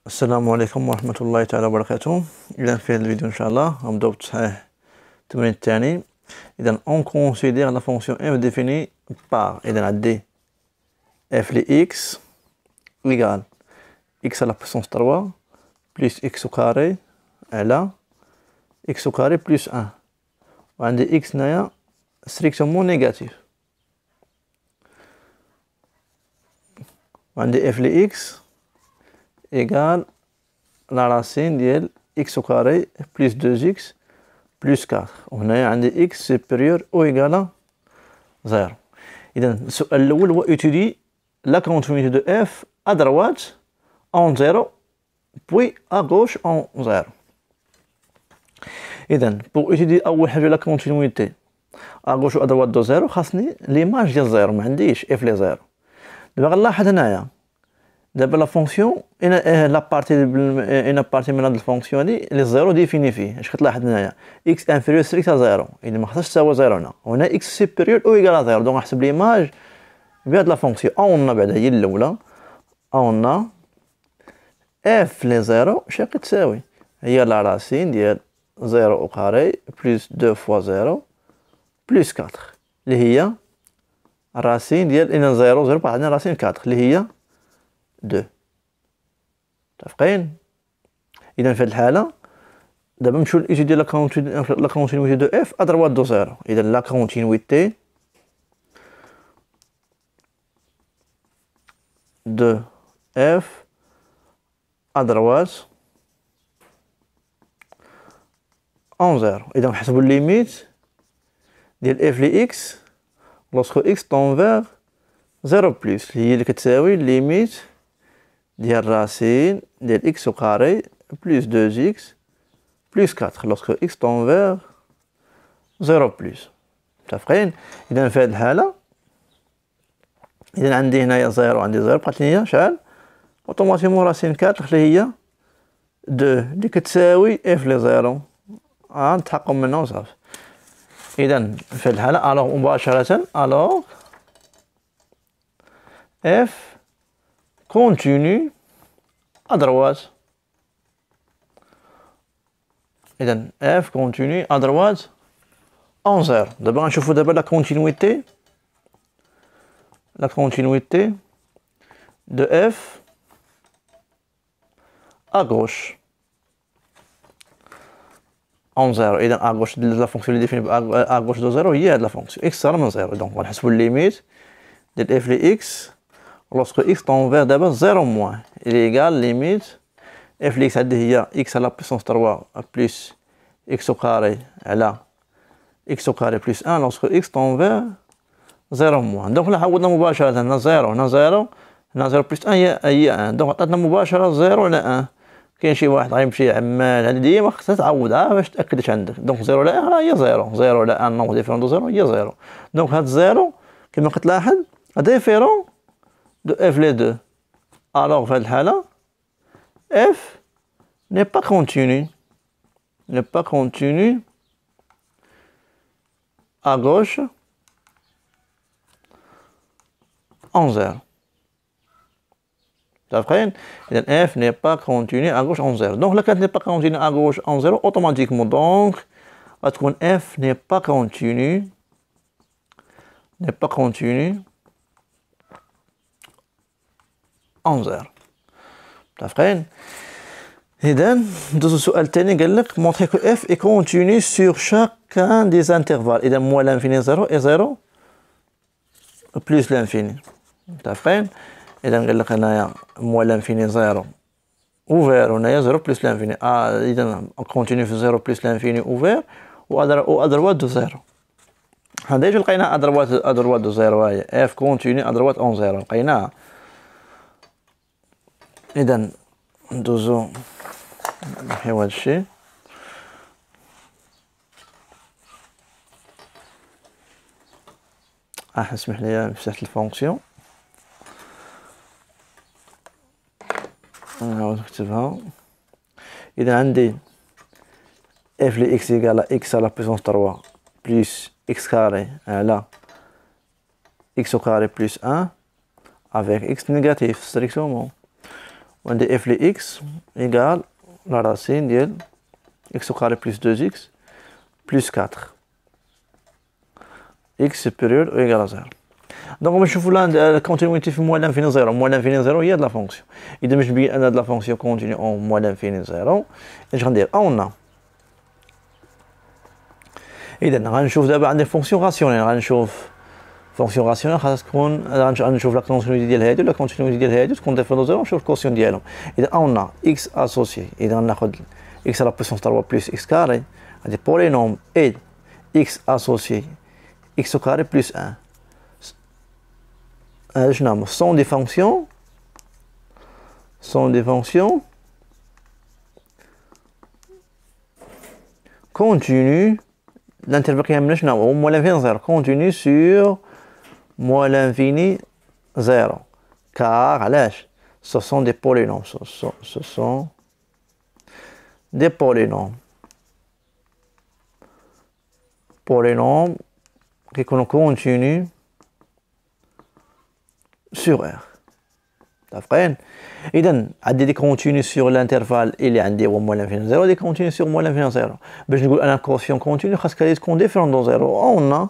السلام عليكم ورحمة الله تعالى وبركاته. إذا في هذا الفيديو إن شاء الله غنبداو بتصحيح التمرين الثاني. إذا on considère la fonction f définie par إذا عندي f ل x égale x à la puissance 3 plus x au carré على x au carré plus 1 وعندي x هنايا strictement négatif وعندي f ل x égale la racine ديال x au carré plus 2x plus 4 وهنايا عندي x supérieur ou égal à 0. إذا السؤال الأول هو étudier la continuité de f à droite en 0 puis à gauche en 0. إذا pour étudier أول حاجة la continuité à gauche ou à droite de 0 خاصني l'image ديال 0 ما عنديش f ل 0. دابا غنلاحظ هنايا دابا لا فونكسيون لا بارتي من هاد الفونكسيون هادي لي زيرو ديفيني فيه. اش كتلاحظ هنايا اكس انفيريور ستريكت ا زيرو، اذا ما خصهاش تساوي زيرو هنا، وهنا اكس سوبيريور او ايكال ا زيرو. دونك نحسب ليماج بهاد لا فونكسيون اون بعدا هي الاولى اون اف لي زيرو اش كتساوي هي لا راسين ديال زيرو او كاري بلس دو فوا زيرو بلس 4 اللي هي راسين ديال ان زيرو زيرو عندنا راسين 4 اللي هي 2. متفقين؟ اذا في هذه الحاله دابا نمشيو لإيتيدي لا كونتينيتي دو اف ا دروات دو زيرو. اذا لا كونتينيتي دو اف ا دروات اون زيرو. اذا نحسبوا الليميت ديال اف ل اكس لوسكو اكس طون فيغ زيرو بلس هي اللي كتساوي الليميت ديال راسين ديال اكس او كاري بلس 2 اكس بلس 4 لوسكو اكس طون فيغ زيرو بلس. متفقين؟ اذا في هذه الحاله اذا عندي هنايا زيرو عندي زيرو بقات لي شحال اوتوماتيكمون راسين 4 اللي هي 2 اللي كتساوي اف لي زيرو نتحقق منها وصافي. اذا في هذه الحاله الوغ مباشره الوغ اف continue à droite. إذا f continue à droite en 0. دابا غنشوفو دابا la continuité de f à gauche en 0. إذا à gauche la fonction اللي définie à gauche de 0 هي هاد la fonction x صار من 0. donc غنحسبو الليميت ديال f ل x lorsque x tend vers d'abord 0 moins il est égal limite f de x هي x à la puissance 3 plus x au carré على x au carré plus 1 lorsque x tend vers 0 moins. donc là عوضنا مباشرة هنا 0 هنا 0 هنا 0 plus 1 هي 1. donc عطاتنا مباشرة 0 على 1. كاين شي واحد غيمشي عمال هادي ديما خصها تعوضها باش تأكد اش عندك. donc 0 على 1 راه هي 0 0 على 1 نومبر ديفيرون دو 0 هي 0. donc هاد 0 كما كتلاحظ ديفيرون de f les deux. Alors, في الحالة f n'est pas continu à gauche en 0. D'accord? إذا f n'est pas continu à gauche en 0. donc là quand n'est pas continu à gauche en 0 automatiquement donc غتكون f n'est pas continu en 0. متفقين؟ إذا ندوزو السؤال الثاني قال لك montrer que f est continu sur chacun des intervalles. إذا moins l'infini 0 et 0 plus l'infini. متفقين؟ إذا قال لك هنايا moins l'infini 0 ouvert وهنايا 0 plus l'infini. إذا continue في 0 plus l'infini ouvert و à droite de 0. هذا اش لقينا à droite de 0 هي f continue à droite en 0 لقيناها. إذا ندوزو نحيو هاد الشي. اسمح لي فتحت الفونكسيون نعاود نكتبها. إذا عندي f ل x égale à x à la puissance 3 plus x carré على x au carré plus 1 avec x négatif strictement. وعندي f ل x égale la racine ديال x au carré plus 2x plus 4 x supérieur ou égal à 0. Donc باش نشوفوا la continuité في moins l'infini 0. moins l'infini 0 هي de la fonction. إذا باش نبين أن de la fonction continue en moins l'infini 0 اش غندير؟ أونا إذا غنشوف دابا عندي فونكسيون راسيونيل. غنشوف فونكسيون راسيونيل خاص تكون غنشوف لا كونتينيتي ديال هادو ولا كونتينيتي ديال هادو تكون ديفيرون زيرو ونشوف الكوسيون ديالهم. إذا أونا x associé إذا غناخد x à la puissance 3 plus x carré هادي polynôme et x associé x au carré plus 1 sont des fonctions continues. L'intervalle qui est moins l'infini 0 continue sur moins l'infini 0 car ce sont des polynômes. Ce sont des polynômes qui continuent sur R. D'accord? إذا عندي دي كونتيني sur l'intervalle اللي عندي هو moins l'infini 0 دي كونتيني sur moins l'infini 0. باش نقول أنا كوسيون كونتيني خاصك تكون ديفيرون دو 0. On a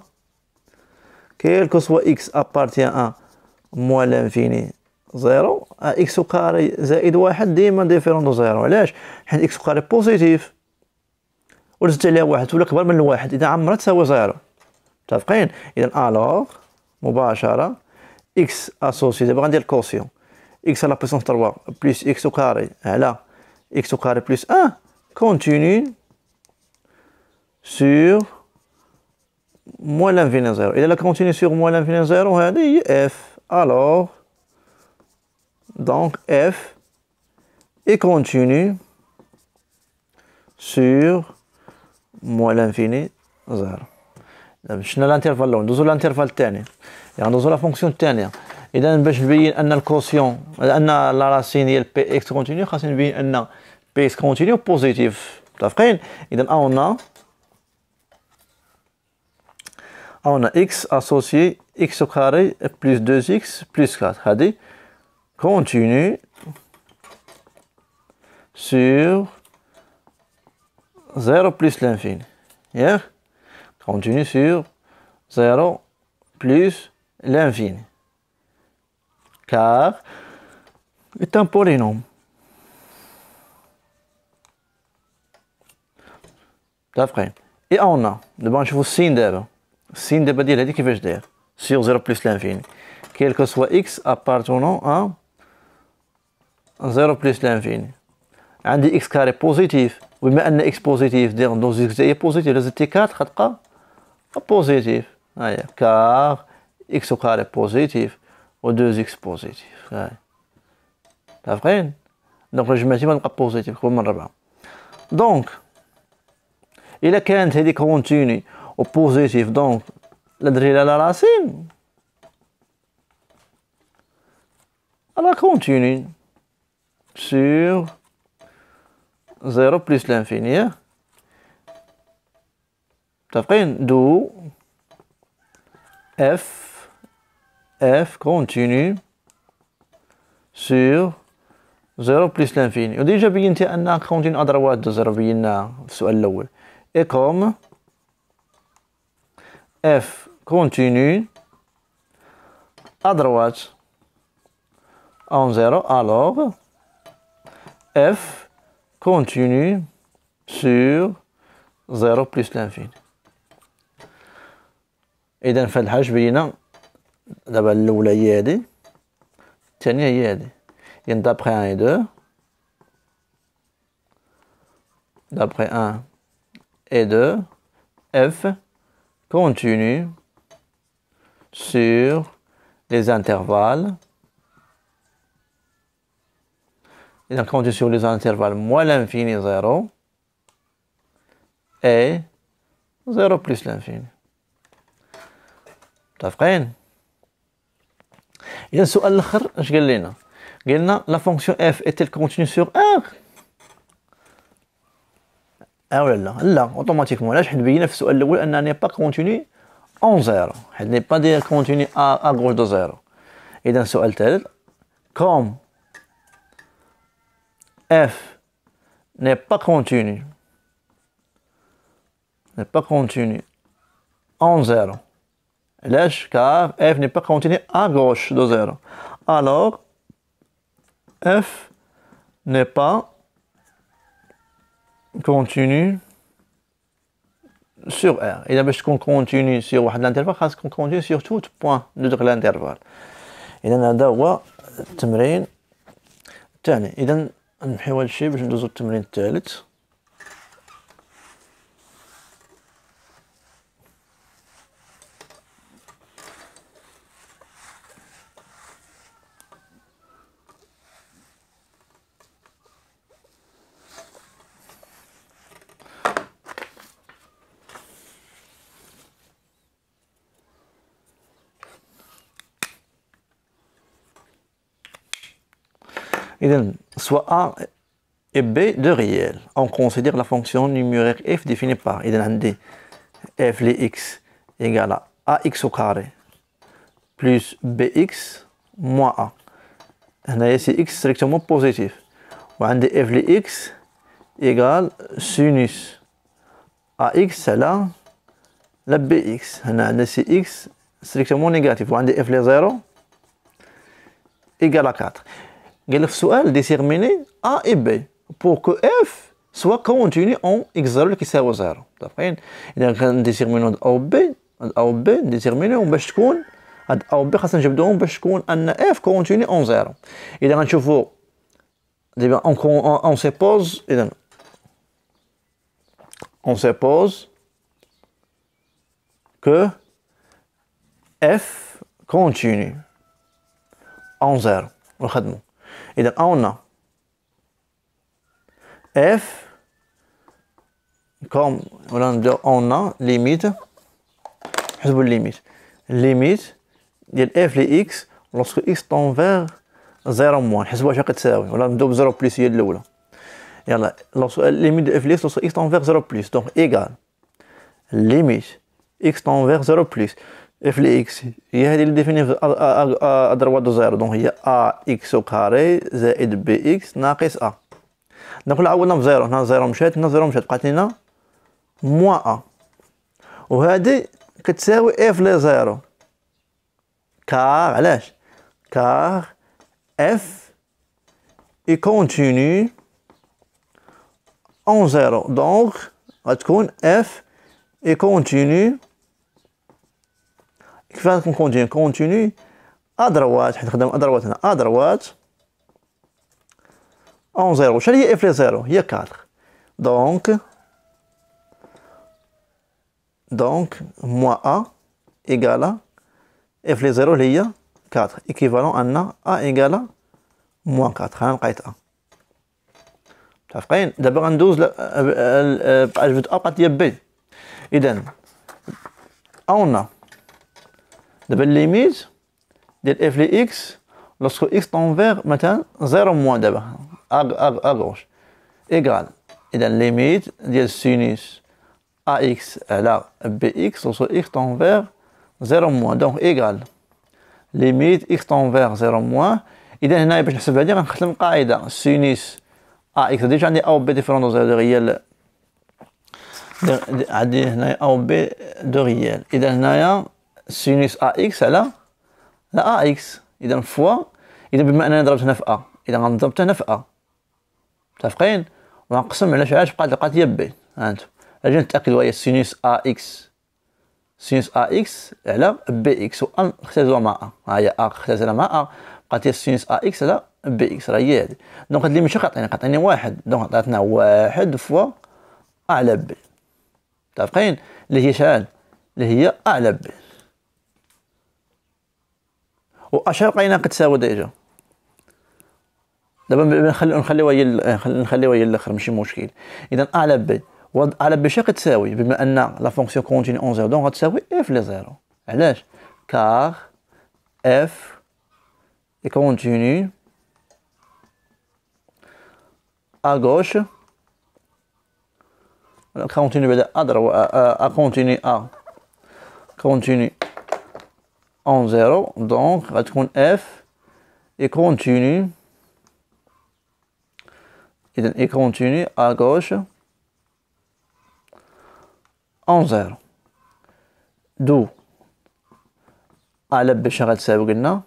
quel que soit x appartient à moins l'infini 0 x au carré زائد 1 ديما ديفيرون دو 0. علاش؟ حيت x au carré بوزيتيف ولزت عليها 1 ولا كبر من الواحد إذا عمرها تساوي 0. متفقين؟ إذا ألوغ مباشرة x associé دابا غندير الكوسيون x à la puissance 3 plus x au carré على x au carré plus 1 continue sur moins l'infini 0. إذا continue sur moins l'infini 0 هذه هي f. alors donc f est continue sur moins l'infini 0. شنو الانترفال الاول؟ ندوزو الانترفال الثاني يعني ندوزو لا فونكسيون الثانيه. اذا باش نبين ان الكوسيون ان لا راسين ديال بي اكس كونتينيو خاصني نبين ان بي اكس كونتينيو بوزيتيف. متفقين؟ اذا اون اكس اسوسيي اكس او كاري بلس 2 اكس بلس 4 هذه كونتينيو sur 0 plus l'infini. ياك continue sur 0 plus l'infini car est un polynôme. D'accord. Et on a d'abord نشوفوا السين دابا. السين دابا ديال هذه كيفاش داير sur 0 plus l'infini quel que soit x appartenant à 0 plus l'infini. عندي x carré بوزيتيف وبما ان x بوزيتيف دير ندوز x هي بوزيتيف لازم تي 4 غتبقى بوزيتيف. هيا كار x au carré بوزيتيف و 2x بوزيتيف. هاي عارفين دونك جمعتي غنبقى بوزيتيف كل مره 4. دونك الا كانت هذه كونتيني و بوزيتيف دونك ندري لها لا راسين على كونتيني sur 0 plus l'infini. متفقين؟ دو f continue sur 0 plus l'infini. وديجا بينتي ان كونتيني ادروات دو 0 بيناها في السؤال الاول. اي كوم f continue à droite en 0 alors f continue sur 0 plus l'infini. إذا في هاد الحاجة بينا دابا الأولى هي هادي الثانية هي هادي. يعني d'après 1 et 2 d'après 1 et 2 f continue sur les intervalles. إذا continue sur les intervalles moins l'infini 0 et 0 plus l'infini. متفقين؟ إذا السؤال الآخر اش قال لنا؟ قال لنا لا فونكسيون اف est-elle continue sur R؟ ولا لا؟ لا اوتوماتيكمون. علاش؟ حيت بينا في السؤال الأول أنها ني با كونتيني اون زيرو، حيت ني با دي كونتيني ا غوش دو زيرو. إذا السؤال الثالث كوم f n'est pas continu en 0. Car f n'est pas continu à gauche de 0. Alors, f n'est pas continu sur R. إذا باش تكون continu sur واحد الانترفال خاص تكون continu sur tout point de الانترفال. إذا هذا هو التمرين الثاني. إذا نمحيو هذا الشيء باش ندوزو التمرين الثالث. Soit A et B de réel. On considère la fonction numérique f définie par f les x égale à ax au carré plus bx moins a. هنا c'est x strictement positif. وعندي f les x égale sinus ax على la bx. هنا عندنا c'est x strictement négatif. وعندي f les 0 égale à 4. قال لك في السؤال déterminer A et B pour que F soit continu en x0 اللي كيساوي 0. متفقين؟ إذا كان ديتيرمينو A و B A و B ديتيرمينوهم باش تكون هاد A و B خاصنا نجبدوهم باش تكون أن F continu en 0. إذا غنشوفو دابا on suppose إذا on suppose que F continue en 0 ونخدمو. إذا on a f comme on a limite حسبوا limite ديال f ل x lorsque x tend vers 0 moins. حسبوا اش كتساوي ولا نبداو ب 0 بلس هي الاولى. يلا limite de f ل x lorsque x tend vers 0 plus donc égal limite x tend vers 0 plus f ل x هي هذه اللي ديفيني à droite de 0 donc هي ax au carré زائد bx ناقص a. دونك عوضنا في 0 هنا 0 مشات هنا 0 مشات بقات لنا موان a وهذه كتساوي f ل 0 كار علاش كار f est continu en 0 donc غتكون f est continu كيفاش تكون continu à droite حيت خدام à droite هنا à droite en 0. شحال هي f ل 0 هي 4 donc moins a égale f ل 0 اللي هي 4 équivalent ان a égale moins 4. ها لقيت a. متفقين؟ دابا غندوز بقات a بقات هي b. اذا on a دابا الليميت ديال f ل x lorsque x tend vers مثلا 0 moins دابا à gauche égal إذا limite ديال sinus ax على bx lorsque x tend vers 0 moins donc égal limite x tend vers 0 moins. إذا هنا باش نحسب هذه غنخدم القاعدة sinus ax ديجا عندي a و b ديفيرون دو زيرو ريال عندي هنايا a و b دو ريال. إذا هنايا sinus ax على لا ax إذا فوا إذا بما أنني ضربت هنا في a إذا غنضرب هنا في a. متفقين؟ ونقسم على شحال بقات هي b. هانتو اجي نتاكدوا هي sinus ax على bx و اختزلوا مع a. ها هي a اختزلها مع a بقات هي sinus ax على bx راه هي هادي. دونك هاد اللي ماشي كعطيني واحد دونك عطاتنا واحد فوا a على b. متفقين؟ اللي هي شحال؟ اللي هي a على b. و اش لقينا كتساوي ديجا دابا نخليوها هي الاخر ماشي مشكل. اذا a على b على b شنو كتساوي بما ان لا فونكسيون كونتيني اون 0 دونك غتساوي f ل 0. علاش كار f est continu à gauche continue بعدا à continue à continue en 0 donc غتكون f est continu il continue à gauche en 0. D'où على باش غتساوي قلنا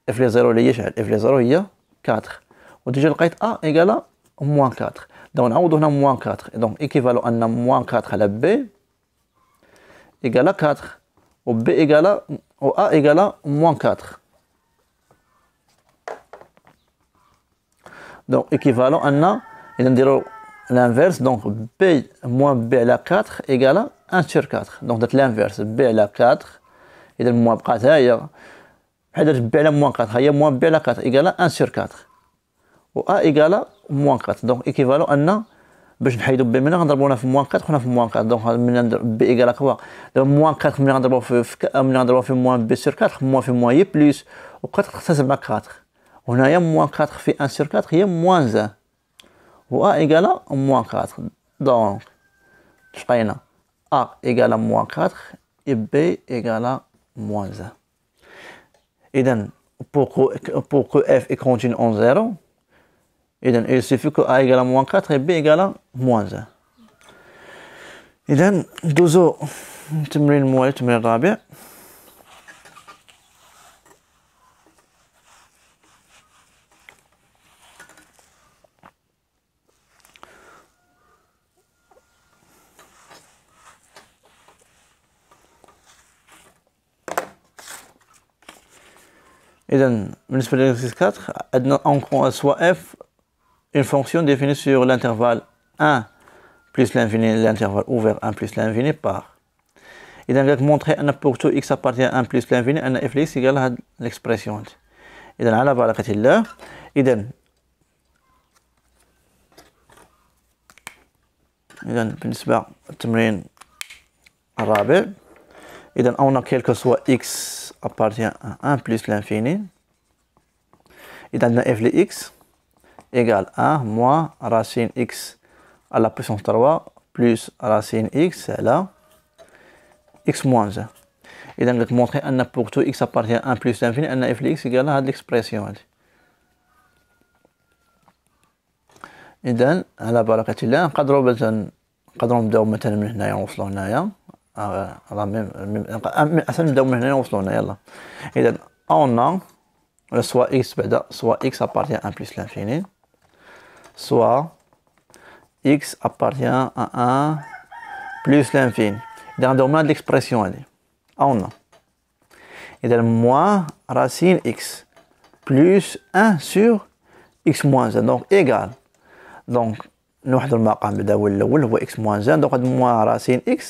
اف لي 0 اللي هي شحال؟ اف لي 0 هي 4 وديجا لقيت ا ايكالا موان 4. دونك نعوضو هنا موان 4. دونك ايكيفالو ان موان 4 على بي ايكالا 4 و بي ايكالا و ا ايكالا موان 4. دونك ايكيفالو ان اذا نديرو l'inverse, donc B moins B à la 4 égale à 1 sur 4. Donc c'est l'inverse, B à la 4, et le moins بقات هي حيت B à la moins 4 هي moins B à la 4 égale à 1 sur 4. و A égale à moins 4. Donc équivalent أن باش نحيدو B منها غنضربونا في moins 4 وهنا في moins 4. Donc من B égale à quoi؟ Donc moins 4 ملي غنضربو في moins B sur 4 moins في moins هي plus و 4 تختزل مع 4. وهنايا moins 4 في 1 sur 4 هي moins 1. و A égale à moins 4. Donc, لقينا A égale à moins 4 et B égale à moins 1. إذن pour que F continue en 0, إذن il suffit que A égale à moins 4 et B égale à moins 1. إذن ندوزو التمرين الموالي التمرين الرابع. إذن بالنسبة للإكسيس 4 عندنا soit f une fonction définie sur l'intervalle 1 plus l'infini, l'intervalle ouvert 1 plus l'infini par. إذن قالك montrer أن pour tout x appartient à 1 plus l'infini أن f x égale هاد l'expression. إذن على بركة الله. إذن بالنسبة للتمرين الرابع إذن on a quel que soit x appartient à 1 plus l'infini. Et dans f de x égale 1 moins racine x à la puissance 3 plus racine x c'est là x moins 1. Et donc montrer que pour tout x appartient à 1 plus l'infini, f de x égale à l'expression. إذن على بركة الله نقدروا نبداو مثلا من هنايا نوصلوا هنايا. أحسن نبداو من هنا نوصلوا هنا يلا. إذا on a soit x بعدا soit x appartient à 1 plus l'infini soit x appartient à 1 plus l'infini. إذا نداو من l'expression هذه on a إذا moins racine x plus 1 sur x moins 1 donc égal donc نوحدوا المقام بداول الأول هو x moins 1 donc moins racine x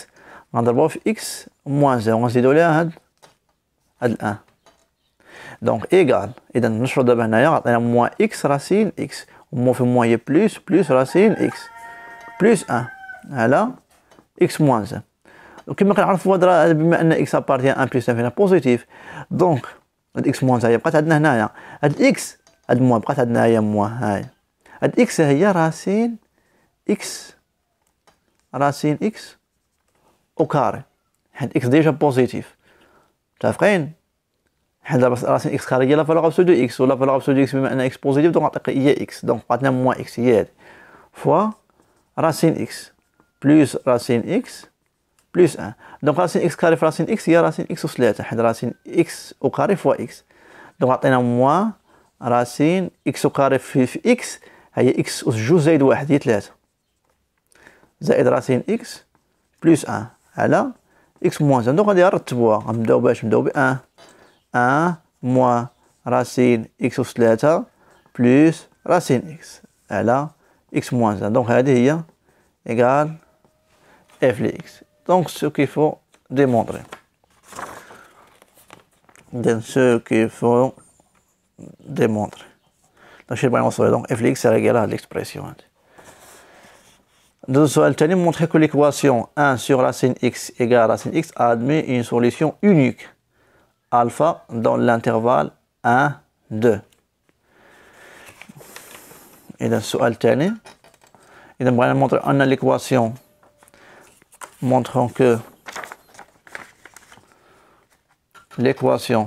غنضربوه في x moins 1 وغنزيدو ليها هاد ال1 دونك ايكال. اذا نشرو دابا هنايا عطينا موان x راسين x ومو في موان هي بلوس راسين x بلوس 1 على x moins 1. وكما كنعرفوا هاد بما ان x ابارتيان 1 بلوس 1 فينا بوزيتيف دونك هاد x moins هي بقات عندنا هنايا هاد x هاد موان بقات عندنا هي موان هاي هاد x هي راسين x راسين x او كاري حيت اكس ديجا بوزيتيف متفقين. حيت دابا راسين اكس كاري هي لا فالور ابسولو دو اكس ولا فالور ابسولو دو اكس بما ان اكس بوزيتيف دونك نعطيك هي اكس دونك بقاتنا موان اكس هي هادي فوا راسين اكس بلوس راسين اكس بلوس 1 دونك راسين اكس كاري في راسين اكس هي راسين اكس أس 3 حيت راسين اكس او كاري فوا اكس دونك عطينا موان راسين اكس او كاري في اكس هي اكس أس 2 زائد 1 هي 3 زائد راسين اكس بلوس 1 على x moins 1 دونك غادي نرتبوها غنبداو باش نبداو ب 1 موان راسين x أس 3 بلوس راسين x على x moins 1 دونك هذه هي égal f de x. Donc ce qu'il faut démontrer. Donc ce qu'il faut démontrer. Donc je vais montrer donc f de x est égal à l'expression. Dans le sujet tenu, montrer que l'équation 1 sur racine x égale racine x admet une solution unique alpha dans l'intervalle 1, 2. Et dans le sujet tenu, il va montrer en l'équation montrant que l'équation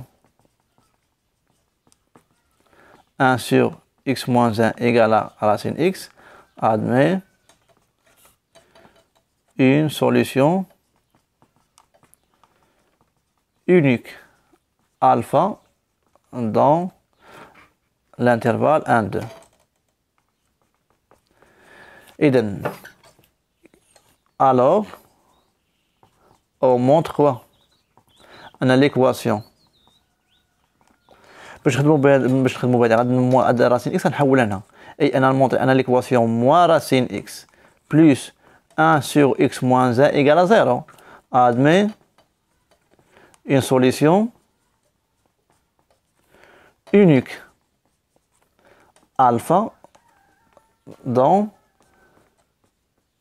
1 sur x moins 1 égale à racine x admet une solution unique alpha dans l'intervalle 1, 2. إذن alors on montre quoi? On a l'équation باش نخدمو بها غادي راسين x غنحولها لها اي انا نمونطي انا l'équation moins racine x plus 1 sur x moins 1 égale à 0 admet une solution unique alpha dans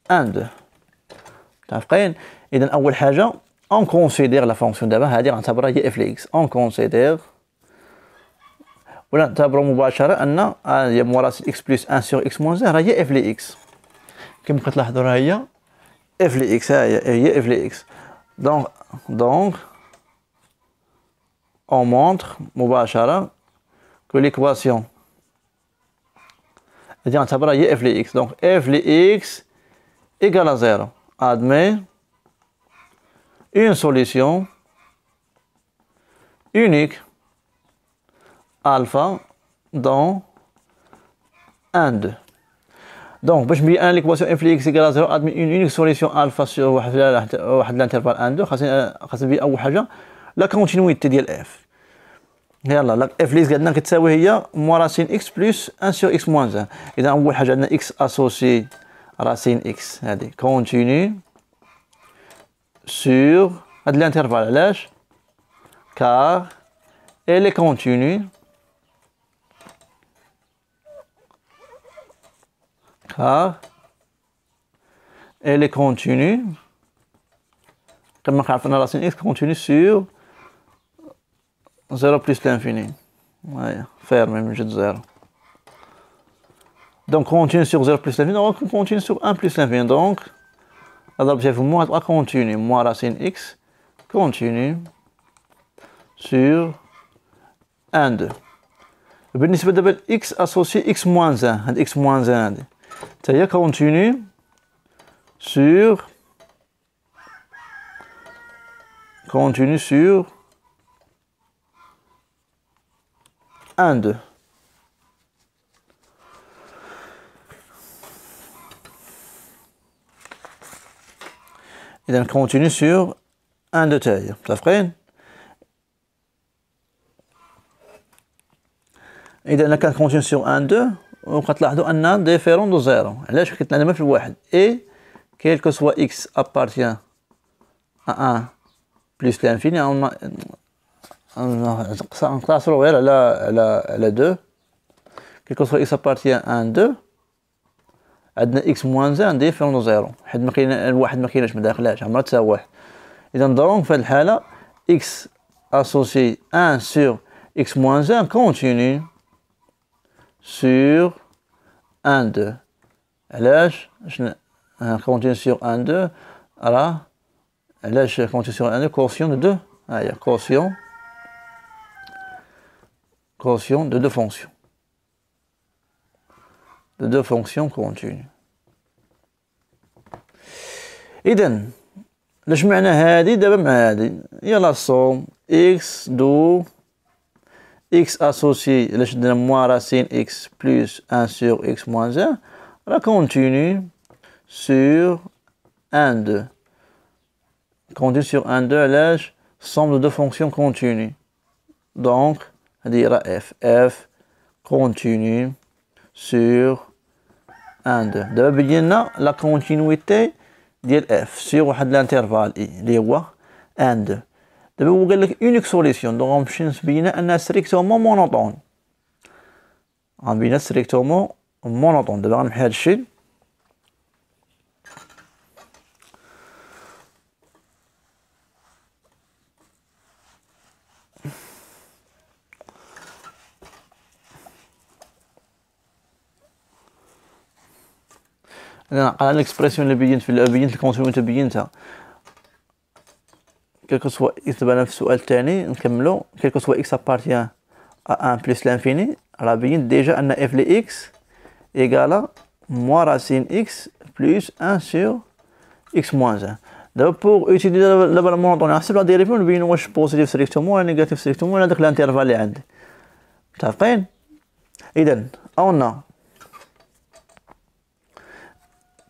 1 2. متفقين؟ إذا أول حاجة on considère la fonction دابا هذه غنعتبرها هي f ل x on considère ولا نعتبروا مباشرة أن هي موراث x plus 1 sur x moins 1 راه هي f ل x كما كتلاحظوا راه هي f ل x هي f ل x donc on montre مباشرة que l'équation هذه غنعتبرها هي f ل x donc f ل x égale à 0 admet une solution unique alpha dans 1 2. Donc باش نبين انا l'équation f ل x égale à 0 admet une unique solution alpha sur واحد l'intervalle 1 2 خاصني نبين اول حاجه لا كونتينيتي ديال f. يلا لا f ل x قالنا كتساوي هي موان راسين x بلس 1 sur x moins 1. اذا اول حاجه عندنا x اسوسي racine x هذه continue sur هاد l'intervalle علاش car elle est continue car elle est continue كما عرفنا racine x continue sur 0 plus l'infini هيا fermé من جد 0 donc continue sur 0 plus l'infini donc continue sur 1 plus l'infini donc اضرب في moins تبقى continue moins racine x continue sur 1 2. بالنسبة دابا x associé x moins 1 هاد x moins 1 هادي حتى هي continue sur 1 2. إذا continue sur 1 2 تاعي متفقين؟ إذا أنا كان continue sur 1 2 وكتلاحظوا أن ديفيرون دو زيرو علاش حيت عندنا ما في الواحد إي quel que soit x appartient à 1 plus l'infini نقتصروا غير على 2 quel que soit x appartient à 1 2 عندنا x moins 1 ديفيرون دو زيرو حيت ما كاين الواحد ما كايناش ما داخلاش عمرها تساوي واحد. إذا دونك في هذه الحالة x associé 1 sur x moins 1 continue sur 1 2 علاش continue sur 1 2 راه علاش continue sur 1 2 quotient de 2 هاهي quotient de 2 fonctions continues. إذن لاش معنى هادي دابا مع هادي يلا صوم x دو x associé علاش درنا moins racine x plus 1 sur x moins 1 راه continue sur 1 2 continue sur 1 2 علاش somme de deux fonctions continues donc هادي راه f continue sur 1 2. دابا بينا لا كونتينيتي ديال f sur واحد الانترفال اي اللي هو 1 2. دابا هو قال لك اونيك سوليسيون دونك غنمشي نبينها انها ستريكتومون مونوطون غنبينها ستريكتومون مونوطون. دابا غنمحي هاد الشيء انا على الاكسبرسيون اللي بينت الكونتينيتي بينتها كيلكو سوا يتبان في السؤال الثاني نكملو كيلكو سوا اكس ابارتيان ا 1 بلس لانفيني راه بينت ديجا ان اف لي اكس ايكالا moins racine x plus 1 sur x moins 1. D'abord, pour utiliser la valeur monotone, on حسب la dérivée ونبين واش positif strictement ولا négatif strictement ولا داك l'intervalle اللي عندي. متفقين؟ إذا on a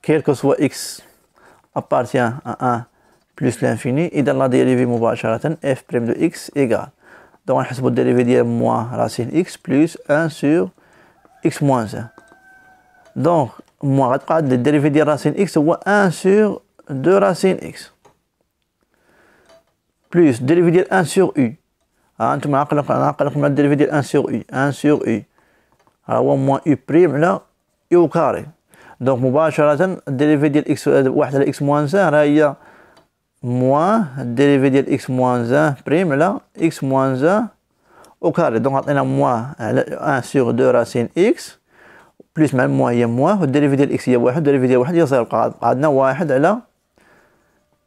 quel que soit x appartient à 1 plus l'infini, إذا la dérivée مباشرة f' de x égale. Donc نحسبوا الدérivée ديال moins racine x plus 1 sur x moins 1. Donc moins غتبقى عندي الدérivée ديال racine x هو 1 sur 2 racine x plus dérivé ديال 1 sur u. انتم عقلكم الدérivée ديال 1 sur u 1 sur u هو moins u prime على u au carré. donc مباشرة الدérivée ديال x واحد على x moins 1 راه هي moins dérivé ديال x moins 1 prime على x moins 1 au carré. donc عطينا moins على 1 sur 2 racine x plus مع moins هي moins والدérivée ديال x هي واحد والدérivée ديال واحد هي 0 بقى عندنا واحد على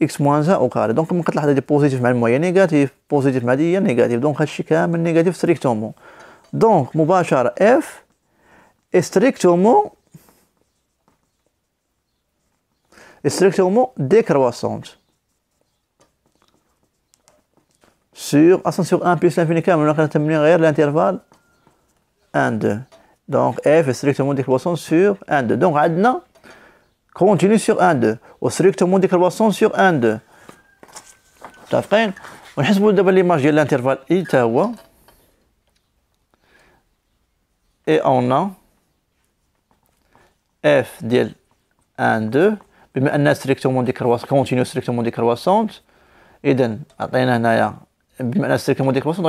x moins 1 au carré. donc ممكن تلاحظ هادي بوزيتيف مع المويا نيجاتيف بوزيتيف مع هادي هي نيجاتيف. donc هادشي كامل نيجاتيف ستريكتومون. donc مباشرة f est strictement décroissante sur اصلا sur 1 plus l'infini كامل رانا كنتمني غير l'intervalle 1 2. donc f est strictement décroissante sur 1 2. donc عندنا continue sur 1 2 و strictement décroissant sur 1 2. متفقين؟ ونحسبوا دابا ليماج ديال الانترفال اي تا هو اي اون ا اف ديال 1 2 بما انها strictement décroissante continue strictement décroissante. اذا عطينا هنايا بما انها strictement décroissante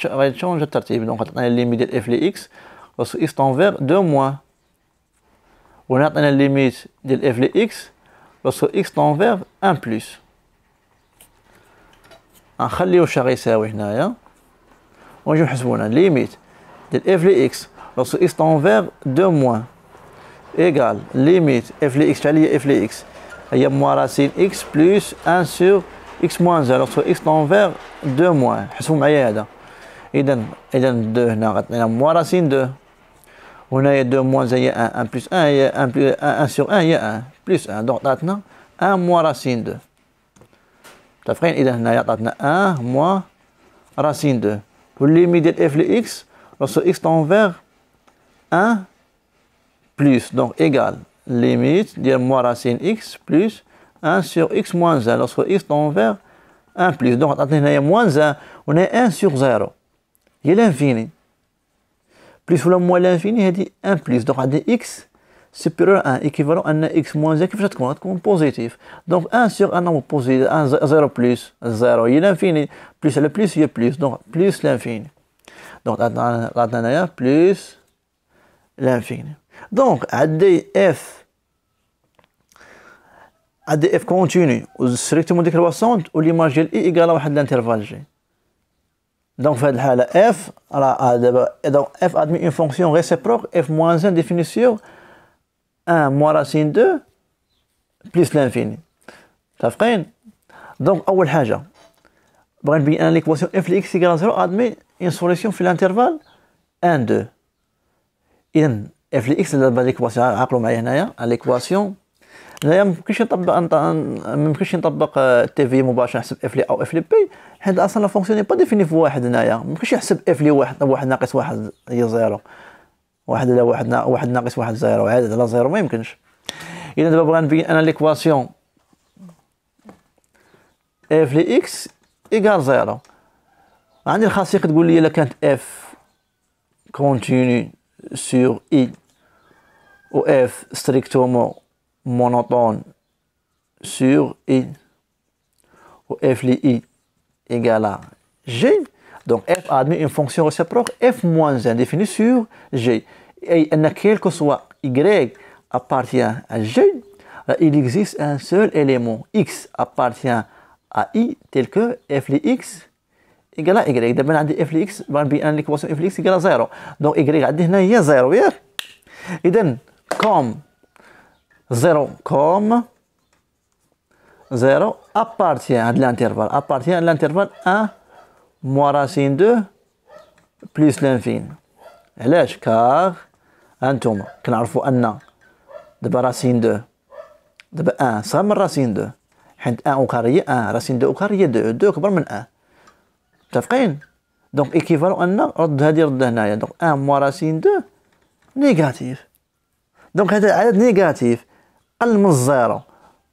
غيتشونج الترتيب. دونك عطينا ليميت ديال اف لي اكس lorsque x tend vers 2 moins ونعطينا الليميت ديال f ل x lorsque x tend vers 1 plus. غنخليو الشا غيساوي هنايا ونجيو نحسبونا ليميت ديال f ل x lorsque x tend vers 2 moins égal ليميت f ل x شحال هي f ل x هي moins racine x plus 1 sur x moins 1 lorsque x tend vers 2 moins. حسبوا معايا هذا. إذا 2 هنا غتعطينا moins racine 2 وهنايا 2 moins هي 1 1 plus 1 هي 1 plus 1 sur 1 هي 1 plus 1 donc عطاتنا 1 moins racine 2. متفقين؟ إذا هنايا عطاتنا 1 moins racine 2 والليميت ديال f ل x lorsque x tend vers 1 plus donc égal limite ديال moins racine x plus 1 sur x moins 1 lorsque x tend vers 1 plus. donc عطاتنا هنايا moins 1 وهنايا 1 sur 0 هي l'infini plus ولا moins l'infini هادي 1 plus. donc عندي x supérieur à 1 équivalent ان x moins 1 كيفاش تكون بوزيتيف. donc 1 sur 1 nombre positif 1 0 plus 0 هي l'infini plus على plus هي plus donc plus l'infini. donc عطاتنا هنايا plus l'infini. donc عندي f continue و strictement décroissante و l'image ديال i égale واحد l'intervalle g. donc في هذه الحالة f راه دابا donc f admet une fonction réciproque f moins 1 définie sur 1 moins racine 2 plus l'infini. متفقين؟ donc أول حاجة بغينا نبين أن l'équation f ل x égale 0 admet une solution في l'intervalle 1 2. إذا f ل x دابا l'équation عقلوا معايا هنايا l'équation هنايا ممكنش نطبق تي في مباشره نحسب اف لي او اف لي بي حيت اصلا لا فونكسيون با ديفيني في واحد. هنايا ممكنش يحسب اف لي واحد ناقص واحد هي زيرو واحد على واحد ناقص واحد زيرو عدد على زيرو ما يمكنش. اذا دابا بغا نبين انا ليكواسيون اف لي اكس ايكال زيرو. عندي الخاصيه كتقول لي الا كانت اف كونتينيو سور اي و اف ستريكتومون monotone sur I où f li I égale à G. Donc f admet une fonction réciproque f moins 1 définie sur G. Et quel que soit Y appartient à G, il existe un seul élément X appartient à I tel que f li X égale à Y. D'abord on a f li X, l'équation f li X égale à 0. Donc Y عندي هنا هي 0 ياك. إذا comme 0 comme 0 appartient à l'intervalle 1 moins racine 2 plus l'infini. علاش؟ car انتم كنعرفوا ان دابا راسين دو دابا 1 صغر من راسين دو حيت 1 اوكار هي 1 راسين دو اوكار هي 2 2 كبر من 1 متفقين دونك ايكيفالون ان رد هادي رد هنايا دونك 1 موا راسين دو نيجاتيف دونك هذا العدد نيجاتيف قل من الزيرو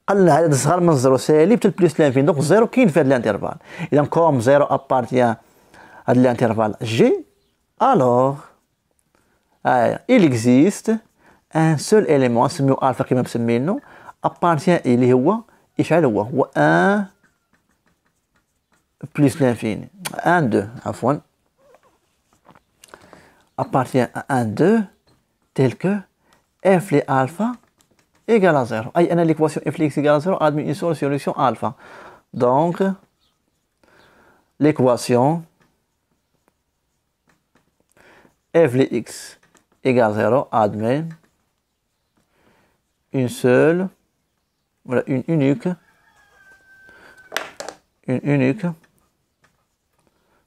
قل العدد صغر من الزيرو سالب حتى بلس لانفين دونك الزيرو كاين في هاد الانترفال اذا كوم زيرو ابارتيان هاد الانترفال جي الوغ il existe un seul élément نسميو الفا كما مسمينو appartient اللي هو يفعل هو 1 plus l'infini 1 2 عفوا appartient à 1 2 tel que f les alpha égale à 0 أي أن l'équation f x égale à 0 admet une seule solution alpha donc l'équation f les x égale 0 admet une seule, voilà, une unique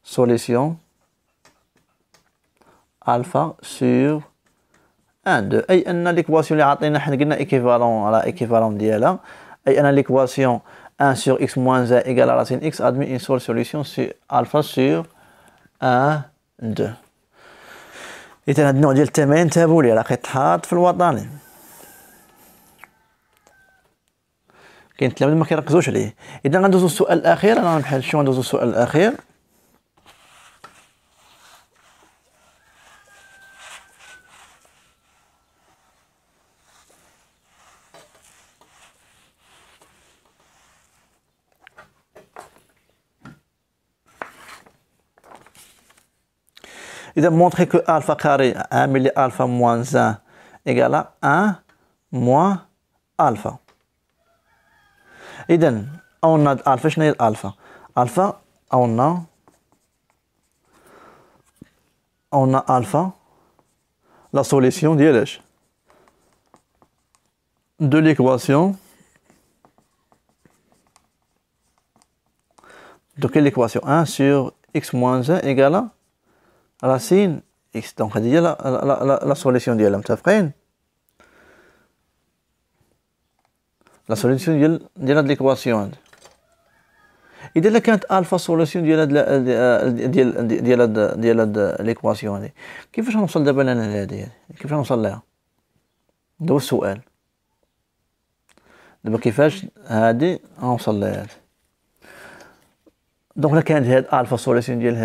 solution alpha sur 1 2 أي أن l'équation اللي عطينا حنا قلنا équivalent على équivalent ديالها أي أن l'équation 1 sur x moins 1 égale à racine x admet une seule solution sur alpha sur 1 2 إذا هاد النوع ديال التمارين انتبهوا ليه راه كيتحط في الوطني كاين التلاميذ ما كيركزوش عليه اذا غندوزو السؤال الاخير انا بحال شنو غندوزو السؤال الاخير إذا montrer que alpha carré 1 ملي alpha moins 1 égale à 1 moins alpha. إذا on a alpha شنو هي الألفا؟ alpha on a alpha la solution ديال اش؟ de l'équation de quelle équation 1 sur x moins 1 égale à racine x donc هذه هي la solution ديالها متفقين la solution ديال هاد ليكواسيون هادي اذا لا كانت الفا سوليسيون ديال هاد ليكواسيون هادي كيفاش غنوصل دابا انا لهادي كيفاش غنوصل لها هذا هو السؤال دابا كيفاش هادي غنوصل لها دونك لا كانت هاد الفا سوليسيون ديال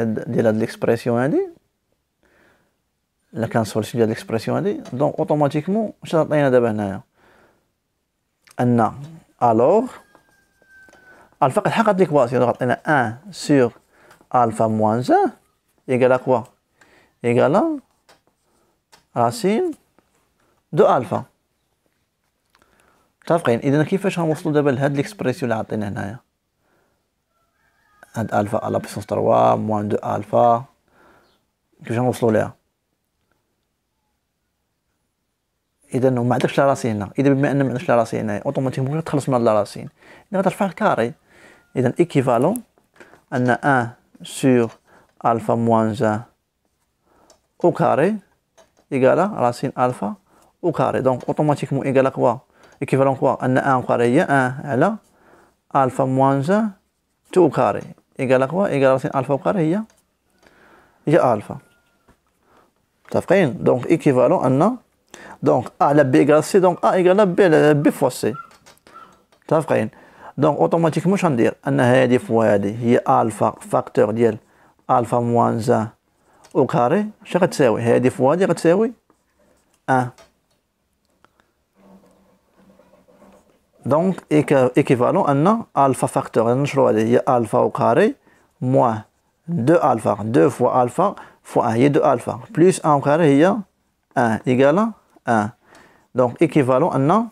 هاد ليكسبرسيون هادي لا كان سوليسيون ديال ليكسبرسيون هادي دونك اوتوماتيكمون واش عطينا دابا هنايا ان الوغ الفا قد حققت ليكواسيون عطينا 1 sur alpha moins 1 égale à quoi égale à racine de alpha متفقين اذا كيفاش غنوصلوا دابا لهاد ليكسبرسيون اللي عطينا هنايا هاد الفا على بيسونس 3 موان 2 الفا كيفاش غنوصلوا ليها اذا ما عندكش لا راسين هنا اذا بما ان ما عندكش لا راسين هنا اوتوماتيكمون تخلص من لا راسين اذا غترفع الكاري اذا ايكيفالون ان 1 sur alpha moins 1 au carré égale à racine alpha au carré donc automatiquement égal à quoi équivalent quoi ان 1 au carré هي 1 على alpha moins 1 2 au carré égale à quoi égale à racine alpha au carré هي alpha متفقين donc équivalent ان donc A على B égale C donc A égale B fois C متفقين donc automatiquement واش غندير ان هذه فوا هذه هي الفا فاكتور ديال الفا موان 1 او كاري اش غتساوي هذه فوا هذه غتساوي 1 donc équivalent ان الفا فاكتور نشرو هذه هي الفا او كاري موان 2 الفا 2 فوا الفا فوا 1 هي 2 الفا بلس 1 او كاري هي 1 égale 1 donc équivalent ان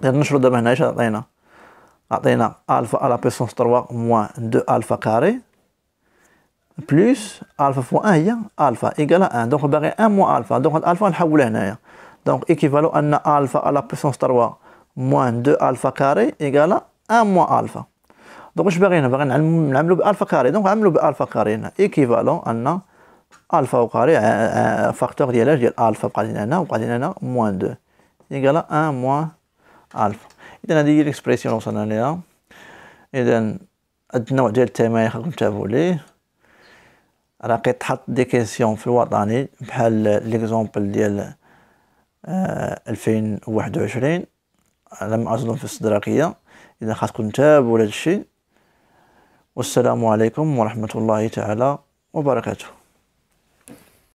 نشرو دابا هنا اش عطينا alpha à la puissance 3 moins 2 alpha carré plus alpha fois 1 هي alpha égale à 1 donc باغي 1 moins alpha donc الالفا نحولها هنايا donc équivalent ان alpha à la puissance 3 moins 2 alpha carré égale à 1 moins alpha donc واش باغيين باغي نعملو بالفا كاري donc نعملو بالفا كاري هنا équivalent ان alpha au carré فاكتور ديال الفا بقى لنا هنا وبقى لنا هنا moins 2 إيكالا 1 موان ألفا. إذا هذه هي الإكسبريسيون وصلنا ليها. إذا هاد النوع ديال التمارين خاصكم تنتبهوا ليه. راه كيتحط دي كيسيون في الوطني بحال ليكزومبل ديال 2021 لم أظلم في الاستدراكية. إذا خاصكم تتابعوا هذا الشيء. والسلام عليكم ورحمة الله تعالى وبركاته.